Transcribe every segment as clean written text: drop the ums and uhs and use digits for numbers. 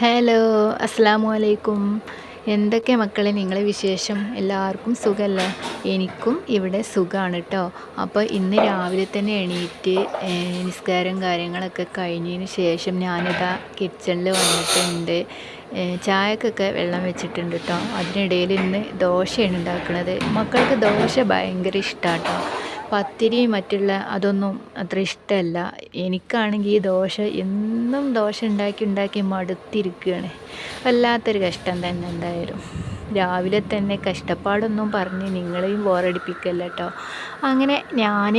Hello, അസ്സലാമു അലൈക്കും. എന്തൊക്കെ മക്കളെ നിങ്ങളെ വിശേഷം? എല്ലാവർക്കും സുഖമല്ലേ? എനിക്കും ഇവിടെ സുഖമാണ് കേട്ടോ. അപ്പോൾ ഇന്ന് രാവിലെ തന്നെ എണീറ്റ് നിസ്കാരം കാര്യങ്ങളൊക്കെ കഴിഞ്ഞതിന് ശേഷം ഞാനിതാ കിച്ചണിൽ വന്നിട്ടുണ്ട്. ചായക്കൊക്കെ വെള്ളം വെച്ചിട്ടുണ്ട് കേട്ടോ. അതിനിടയിൽ ഇന്ന് ദോശയാണ് ഉണ്ടാക്കുന്നത്. മക്കൾക്ക് ദോശ ഭയങ്കര ഇഷ്ടമാണ് കേട്ടോ. പത്തിരി മറ്റുള്ള അതൊന്നും അത്ര ഇഷ്ടമല്ല. എനിക്കാണെങ്കിൽ ഈ ദോശ എന്നും ദോശ ഉണ്ടാക്കി ഉണ്ടാക്കി മടുത്തിരിക്കുകയാണ്. വല്ലാത്തൊരു കഷ്ടം തന്നെ എന്തായാലും. രാവിലെ തന്നെ കഷ്ടപ്പാടൊന്നും പറഞ്ഞ് നിങ്ങളെയും ബോറടിപ്പിക്കല്ല കേട്ടോ. അങ്ങനെ ഞാൻ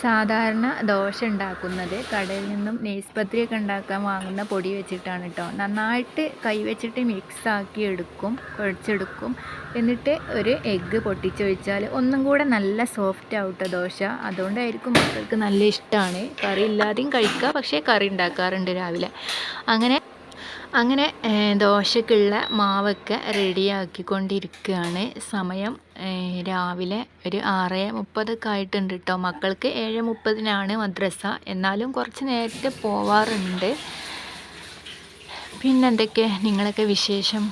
സാധാരണ ദോശ ഉണ്ടാക്കുന്നത് കടയിൽ നിന്നും നെയ്സ് പത്തിരിയൊക്കെ ഉണ്ടാക്കാൻ വാങ്ങുന്ന പൊടി വെച്ചിട്ടാണ് കേട്ടോ. നന്നായിട്ട് കൈവച്ചിട്ട് മിക്സാക്കി എടുക്കും, കുഴച്ചെടുക്കും. എന്നിട്ട് ഒരു എഗ്ഗ് പൊട്ടിച്ചൊഴിച്ചാൽ ഒന്നും കൂടെ നല്ല സോഫ്റ്റ് ആവട്ടെ ദോശ. അതുകൊണ്ടായിരിക്കും മക്കൾക്ക് നല്ല ഇഷ്ടമാണ്. കറി ഇല്ലാതെയും കഴിക്കുക, പക്ഷേ കറി ഉണ്ടാക്കാറുണ്ട് രാവിലെ. അങ്ങനെ ദോശക്കുള്ള മാവൊക്കെ റെഡിയാക്കിക്കൊണ്ടിരിക്കുകയാണ്. സമയം രാവിലെ ഒരു 6:30 ആയിട്ടുണ്ട് കേട്ടോ. മക്കൾക്ക് 7:30 മദ്രസ. എന്നാലും കുറച്ച് നേരത്തെ പോവാറുണ്ട്. പിന്നെന്തൊക്കെ നിങ്ങളൊക്കെ വിശേഷം?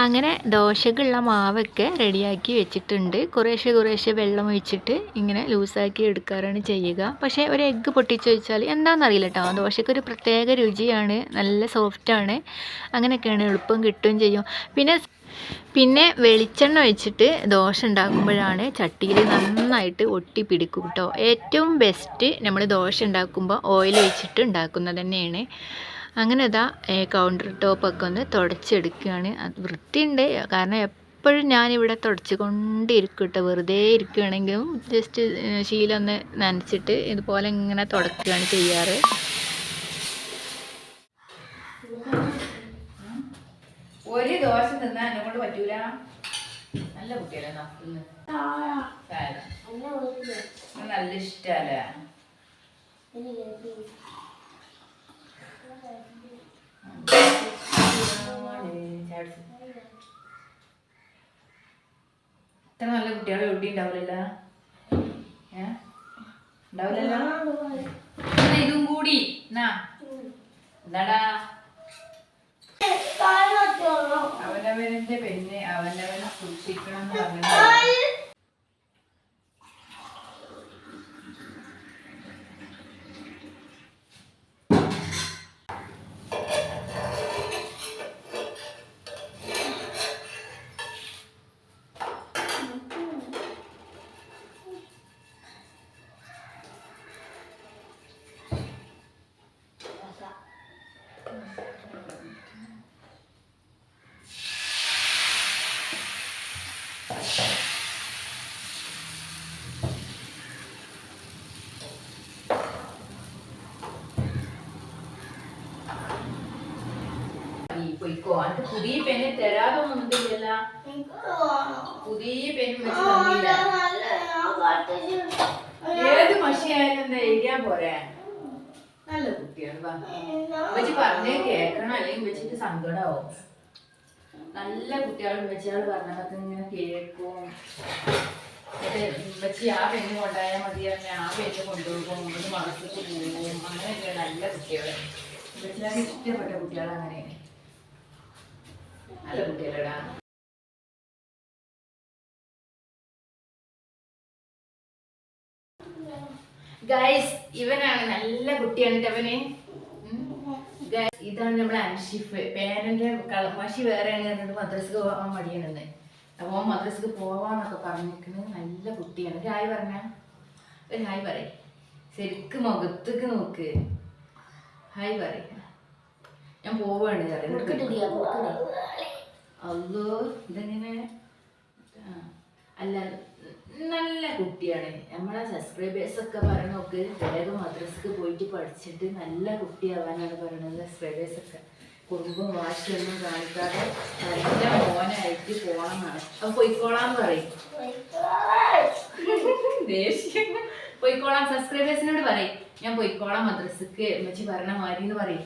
അങ്ങനെ ദോശക്കുള്ള മാവൊക്കെ റെഡിയാക്കി വെച്ചിട്ടുണ്ട്. കുറേശ്ശെ വെള്ളം ഒഴിച്ചിട്ട് ഇങ്ങനെ ലൂസാക്കി എടുക്കാറാണ് ചെയ്യുക. പക്ഷേ ഒരു എഗ്ഗ് പൊട്ടിച്ച് വെച്ചാൽ എന്താണെന്നറിയില്ല കേട്ടോ, ദോശക്കൊരു പ്രത്യേക രുചിയാണ്, നല്ല സോഫ്റ്റാണ്. അങ്ങനെയൊക്കെയാണ്, എളുപ്പം കിട്ടുകയും ചെയ്യും. പിന്നെ വെളിച്ചെണ്ണ ഒഴിച്ചിട്ട് ദോശ ഉണ്ടാക്കുമ്പോഴാണ് ചട്ടിയിൽ നന്നായിട്ട് ഒട്ടിപ്പിടിക്കും കേട്ടോ. ഏറ്റവും ബെസ്റ്റ് നമ്മൾ ദോശ ഉണ്ടാക്കുമ്പോൾ ഓയിൽ ഒഴിച്ചിട്ട് ഉണ്ടാക്കുന്നത് തന്നെയാണ്. അങ്ങനെ ഇതാ കൗണ്ടർ ടോപ്പൊക്കെ ഒന്ന് തുടച്ചെടുക്കുകയാണ്. വൃത്തിയുണ്ട്, കാരണം എപ്പോഴും ഞാനിവിടെ തുടച്ച് കൊണ്ടിരിക്കും കേട്ടോ. വെറുതെ ഇരിക്കുകയാണെങ്കിലും ജസ്റ്റ് ശീലം ഒന്ന് നനച്ചിട്ട് ഇതുപോലെ ഇങ്ങനെ തുടക്കുകയാണ് ചെയ്യാറ്. ഒരു ദോശ തിന്നാൻ എന്നെ കൊണ്ട് പറ്റൂല. നല്ല കുട്ടിയല്ലേ നല്ല ഇഷ്ടല്ലേ. ഇത്ര നല്ല കുട്ടികളെ എവിടെ ഉണ്ടാവില്ലല്ലോ. ഉണ്ടാവില്ലല്ലോ. ഇതും കൂടി എന്താടാ, അവനവന്റെ പെണ്ണ് അവനവനെ സൂക്ഷിക്കണം എന്ന് പറഞ്ഞു. പോയിക്കോ, അത് പുതിയ പെണ്ണ് തരാതൊന്നുമില്ല. പുതിയ പെണ്ണ് വെച്ച് തന്നില്ല. ഏത് മഷിയായാലും എന്താ എഴുതിയാ പോരെ. നല്ല കുട്ടിയാണ്. വെച്ച് പറഞ്ഞേ കേൾക്കണം, അല്ലെങ്കിൽ വെച്ചിട്ട് സങ്കടാവും. നല്ല കുട്ടികൾ വെച്ചാൽ പറഞ്ഞതൊക്കെ ഇങ്ങനെ കേൾക്കും. വെച്ച് ആ പെണ്ണ് കൊണ്ടായാൽ മതി, ആ പെണ്ണ് കൊണ്ടുപോകും, ഇത് മനസ്സിലേക്ക് പോകും. അങ്ങനെയൊക്കെ നല്ല കുട്ടികൾ വെച്ചാൽ ഇഷ്ടപ്പെട്ട കുട്ടികൾ. അങ്ങനെ നല്ല കുട്ടികളടാ. ഗൈസ്, ഇവനാണ് നല്ല കുട്ടിയാണ് അവന്. ഇതാണ് നമ്മളെ അൻഷിഫ്. പേരന്റെ കളമശി വേറെയാണ് മദ്രസക്ക് പോകാൻ മടിയാണെന്ന്. അപ്പൊ മദ്രസക്ക് പോവാന്നൊക്കെ പറഞ്ഞിരിക്കുന്നത്. നല്ല കുട്ടിയാണ്. ഒരു ഹായ് പറഞ്ഞ, ഒരു ഹായ് പറ. ശരിക്കും മുഖത്തേക്ക് നോക്ക്, ഹായ് പറ. ഞാൻ പോവാണ്. അല്ലോ, ഇതെങ്ങനെ അല്ല, നല്ല കുട്ടിയാണ്. നമ്മളെ സബ്സ്ക്രൈബേഴ്സ് ഒക്കെ പറയണ നോക്ക്, വേഗം മദ്രസക്ക് പോയിട്ട് പഠിച്ചിട്ട് നല്ല കുട്ടിയാവാനാണ് പറയണത്. സബ്സ്ക്രൈബേഴ്സ് ഒക്കെ കുടുംബം വാശിയൊന്നും കാണിക്കാതെ നല്ല മോനായിട്ട് പോണമെന്നാണ്. അപ്പൊ പോയിക്കോളാന്ന് പറയും. ദേഷ്യം. പോയിക്കോളാം, സബ്സ്ക്രൈബേഴ്സിനോട് പറയും ഞാൻ പോയിക്കോളാം മദ്രസക്ക്, ഉമ്മച്ചി പറഞ്ഞ മാതിരി എന്ന് പറയും.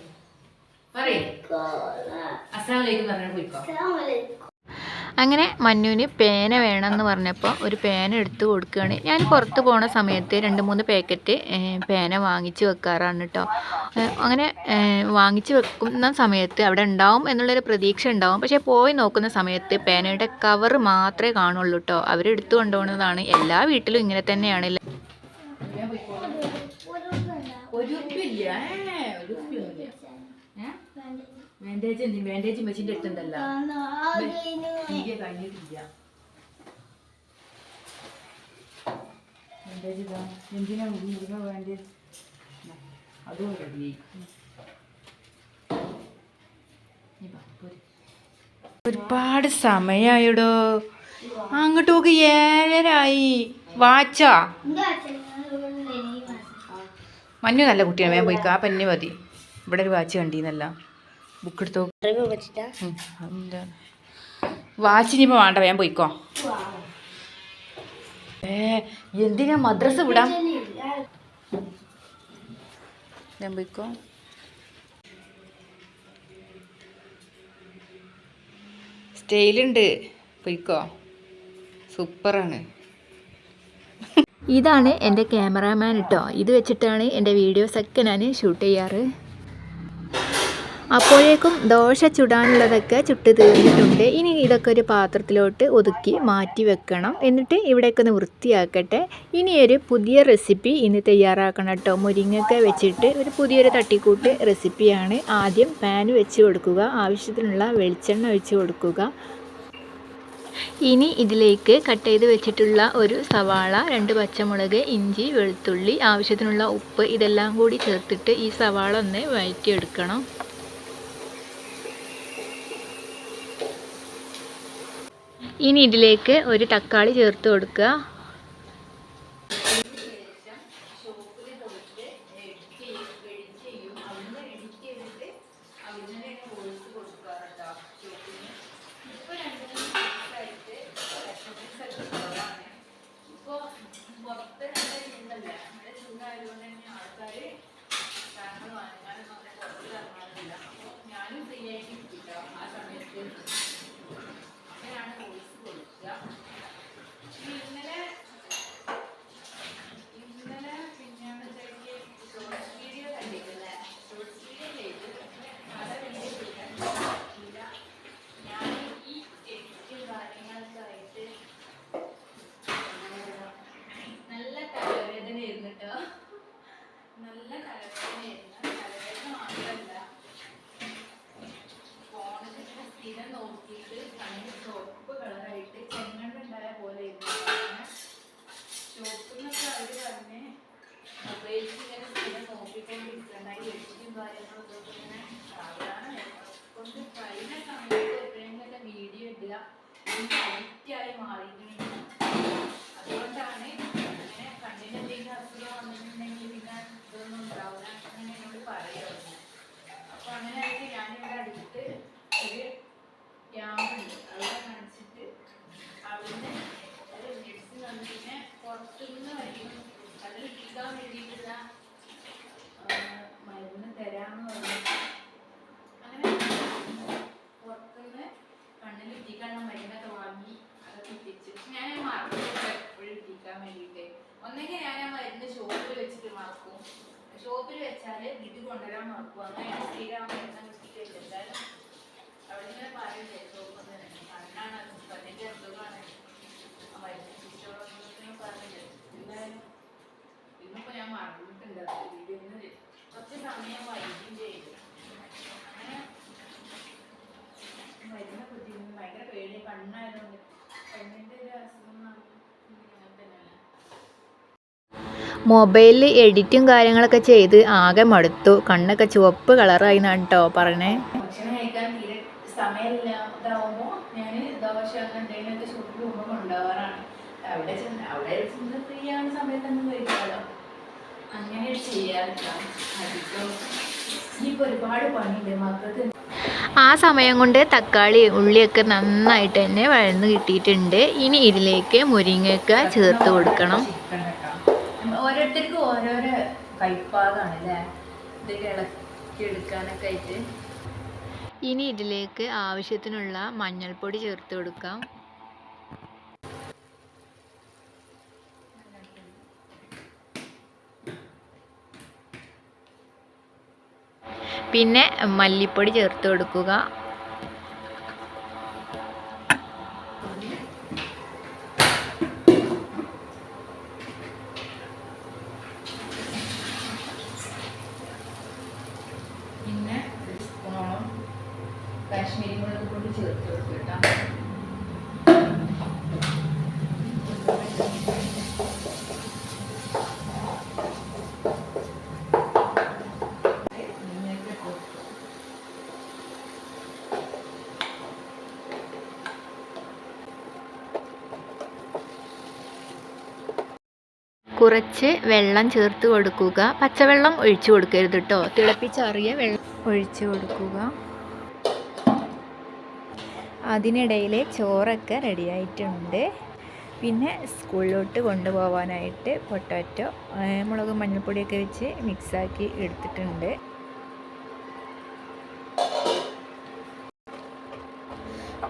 അങ്ങനെ മന്നുവിന് പേന വേണമെന്ന് പറഞ്ഞപ്പോൾ ഒരു പേന എടുത്ത് കൊടുക്കുകയാണ്. ഞാൻ പുറത്ത് പോണ സമയത്ത് 2-3 പാക്കറ്റ് പേന വാങ്ങിച്ച് വെക്കാറാണ് കേട്ടോ. അങ്ങനെ വാങ്ങിച്ച് വെക്കുന്ന സമയത്ത് അവിടെ ഉണ്ടാവും എന്നുള്ളൊരു പ്രതീക്ഷ ഉണ്ടാവും. പക്ഷേ പോയി നോക്കുന്ന സമയത്ത് പേനയുടെ കവർ മാത്രമേ കാണുള്ളൂ കേട്ടോ. അവരെടുത്ത് കൊണ്ടുപോകുന്നതാണ്. എല്ലാ വീട്ടിലും ഇങ്ങനെ തന്നെയാണ്. ബാൻഡേജ് മെച്ചിന്റെ അടുത്തുണ്ടല്ലോ കഴിഞ്ഞിട്ടില്ല. എന്തിനാ വേണ്ടി അതും റെഡി. ഒരുപാട് സമയായിടോ. അങ്ങോട്ട് നോക്ക് 7:30. വാച്ചാ മഞ്ഞു നല്ല കുട്ടിയാണ്. വേഗം പോയിക്കാ. പന്നി മതി. ഇവിടെ ഒരു വാച്ച് കണ്ടീന്നല്ല. ബുക്ക് എടുത്തോ. വാച്ചിനിപ്പോ വേണ്ട. വേഗം പോയിക്കോ. എന്തിനാ മദ്രസ വിടാം. ഞാൻ പോയിക്കോ. സ്റ്റൈലുണ്ട്. പോയിക്കോ. സൂപ്പറാണ്. ഇതാണ് എൻ്റെ ക്യാമറാമാൻ കേട്ടോ. ഇത് വെച്ചിട്ടാണ് എൻ്റെ വീഡിയോസൊക്കെ ഞാൻ ഷൂട്ട് ചെയ്യാറ്. അപ്പോഴേക്കും ദോശ ചുടാനുള്ളതൊക്കെ ചുട്ട് തീർന്നിട്ടുണ്ട്. ഇനി ഇതൊക്കെ ഒരു പാത്രത്തിലോട്ട് ഒതുക്കി മാറ്റി വെക്കണം. എന്നിട്ട് ഇവിടെയൊക്കെ ഒന്ന് വൃത്തിയാക്കട്ടെ. ഇനിയൊരു പുതിയ റെസിപ്പി ഇന്ന് തയ്യാറാക്കണം കേട്ടോ. മുരിങ്ങയൊക്കെ വെച്ചിട്ട് ഒരു പുതിയൊരു തട്ടിക്കൂട്ട് റെസിപ്പിയാണ്. ആദ്യം പാൻ വെച്ച് കൊടുക്കുക. ആവശ്യത്തിനുള്ള വെളിച്ചെണ്ണ ഒഴിച്ച് കൊടുക്കുക. ഇനി ഇതിലേക്ക് കട്ട് ചെയ്ത് വെച്ചിട്ടുള്ള ഒരു സവാള, 2 പച്ചമുളക്, ഇഞ്ചി, വെളുത്തുള്ളി, ആവശ്യത്തിനുള്ള ഉപ്പ് ഇതെല്ലാം കൂടി ചേർത്തിട്ട് ഈ സവാള ഒന്ന് വഴറ്റിയെടുക്കണം. ഇനി ഇതിലേക്ക് ഒരു തക്കാളി ചേർത്ത് കൊടുക്കുക. അതുകൊണ്ടാണ് അങ്ങനെ കണ്ണിന് എന്തെങ്കിലും അസുഖം വന്നിട്ടുണ്ടെങ്കിൽ പിന്നെ ഇതൊന്നും ഉണ്ടാവില്ല അങ്ങനെ എന്നോട് പറയുമായിരുന്നു. അപ്പൊ അങ്ങനെ ആയിട്ട് ഞാനിവിടെ അടുത്ത് ഒരു ക്യാമ്പുണ്ട്. അവിടെ കാണിച്ചിട്ട് അവിടുന്ന് ഒരു മെഡിസിൻ വന്നു. പിന്നെ പുറത്തുനിന്ന് വരും അത് കിട്ടാൻ വേണ്ടിയിട്ടുള്ള മരുന്ന് തരാമെന്ന് പറഞ്ഞു. അങ്ങനെ പുറത്തുനിന്ന് കണ്ണിൽ ഇട്ടിക്കണം മരുന്നൊക്കെ വാങ്ങി അതൊക്കെ ഇട്ടിച്ച് ഞാൻ മറക്കും എപ്പോഴും ഇട്ടിക്കാൻ വേണ്ടിയിട്ട്. ഒന്നെങ്കിൽ ഞാൻ ആ മരുന്ന് ഷോപ്പിൽ വെച്ചിട്ട് മറക്കും. ഷോപ്പിൽ വെച്ചാൽ വീട്ടിൽ കൊണ്ടുവരാൻ മറക്കും. അങ്ങനെ സ്ഥിരം മരുന്ന് കിട്ടിയിട്ട് എന്തായാലും അവിടെ ഇങ്ങനെ പറയണ്ടേ ഷോപ്പിൽ തന്നെ കണ്ണാണ് അതിൻ്റെ അസുഖമാണ് ആ മരുന്ന് ശിശോടൊക്കെ പറഞ്ഞില്ലേ. എന്തായാലും ഇന്നിപ്പോൾ ഞാൻ മറന്നിട്ടുണ്ട്. വീഡിയോയിൽ കുറച്ച് സമയം വൈകുകയും ചെയ്തു. അങ്ങനെ മരുന്ന് കുത്തിയിരുന്നു. ഭയങ്കര പേടി. കണ്ണായതുകൊണ്ട് കണ്ണിൻ്റെ ഒരു അസുഖം തന്നെയല്ല. മൊബൈലിൽ എഡിറ്റും കാര്യങ്ങളൊക്കെ ചെയ്ത് ആകെ മടുത്തു. കണ്ണൊക്കെ ചുവപ്പ് കളറായി എന്നാണ് കേട്ടോ പറയണേ. ഭക്ഷണം കഴിക്കാൻ തീരെ സമയമില്ലാതാവുമ്പോൾ ഞാൻ ദോശ എന്തെങ്കിലുമൊക്കെ ഷൂട്ടിൽ പോകുമ്പോൾ കൊണ്ടുപോകാറാണ്. അവിടെ ചെന്ന് ഫ്രീ ആവുന്ന സമയത്തൊന്നും കഴിക്കാമല്ലോ. അങ്ങനെ ചെയ്യാറില്ല അധികം. ഇനിയിപ്പോൾ ഒരുപാട് പണിയുണ്ട് മക്കൾക്ക്. ആ സമയം കൊണ്ട് തക്കാളി ഉള്ളിയൊക്കെ നന്നായിട്ട് തന്നെ വഴന്ന് കിട്ടിയിട്ടുണ്ട്. ഇനി ഇതിലേക്ക് മുരിങ്ങയൊക്കെ ചേർത്ത് കൊടുക്കണം. ഓരോരുത്തർക്കും ഓരോരോ കൈപ്പാകാണ് അല്ലേ. ഇതൊക്കെ ഇളക്കി എടുക്കാനൊക്കെ ആയിട്ട് ഇനി ഇതിലേക്ക് ആവശ്യത്തിനുള്ള മഞ്ഞൾപ്പൊടി ചേർത്ത് കൊടുക്കാം. പിന്നെ മല്ലിപ്പൊടി ചേർത്ത് കൊടുക്കുക. പിന്നെ ഒരു സ്പൂണോളം കാശ്മീരി മുളക് പൊടി ചേർത്ത് കൊടുക്കുക. കുറച്ച് വെള്ളം ചേർത്ത് കൊടുക്കുക. പച്ചവെള്ളം ഒഴിച്ചു കൊടുക്കരുത് കേട്ടോ. തിളപ്പിച്ചാറിയ വെള്ളം ഒഴിച്ചു കൊടുക്കുക. അതിനിടയിൽ ചോറൊക്കെ റെഡിയായിട്ടുണ്ട്. പിന്നെ സ്കൂളിലോട്ട് കൊണ്ടുപോകാനായിട്ട് പൊട്ടാറ്റോ മുളകും മഞ്ഞൾപ്പൊടിയൊക്കെ വെച്ച് മിക്സാക്കി എടുത്തിട്ടുണ്ട്.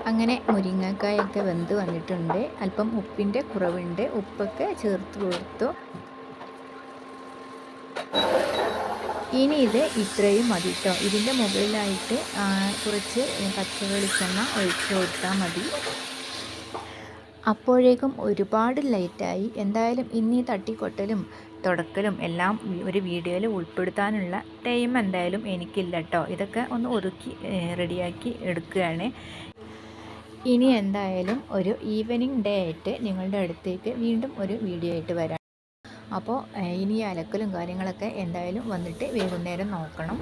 അങ്ങനെ മുരിങ്ങക്കായൊക്കെ വെന്ത് വന്നിട്ടുണ്ട്. അല്പം ഉപ്പിൻ്റെ കുറവുണ്ട്. ഉപ്പൊക്കെ ചേർത്ത് കൊടുത്തു. ഇനി ഇത് ഇത്രയും മതി കേട്ടോ. ഇതിൻ്റെ മുകളിലായിട്ട് കുറച്ച് പച്ച വെളിച്ചെണ്ണ ഒഴിച്ചു കൊടുത്താൽ മതി. അപ്പോഴേക്കും ഒരുപാട് ലൈറ്റായി. എന്തായാലും ഇനി തട്ടിക്കൊട്ടലും തുടക്കലും എല്ലാം ഒരു വീഡിയോയിൽ ഉൾപ്പെടുത്താനുള്ള ടൈം എന്തായാലും എനിക്കില്ല കേട്ടോ. ഇതൊക്കെ ഒന്ന് ഒതുക്കി റെഡിയാക്കി എടുക്കുകയാണ്. ഇനി എന്തായാലും ഒരു ഈവനിങ് ഡേ ആയിട്ട് നിങ്ങളുടെ അടുത്തേക്ക് വീണ്ടും ഒരു വീഡിയോ ആയിട്ട് വരാം. അപ്പോൾ ഇനി അലക്കലും കാര്യങ്ങളൊക്കെ എന്തായാലും വന്നിട്ട് വൈകുന്നേരം നോക്കണം.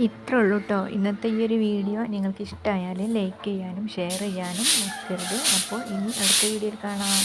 ഇത്രേ ഉള്ളൂ കേട്ടോ ഇന്നത്തെ ഈ ഒരു വീഡിയോ. നിങ്ങൾക്ക് ഇഷ്ടമായാൽ ലൈക്ക് ചെയ്യാനും ഷെയർ ചെയ്യാനും മറക്കരുത്. അപ്പോൾ ഇനി അടുത്ത വീഡിയോയിൽ കാണാം.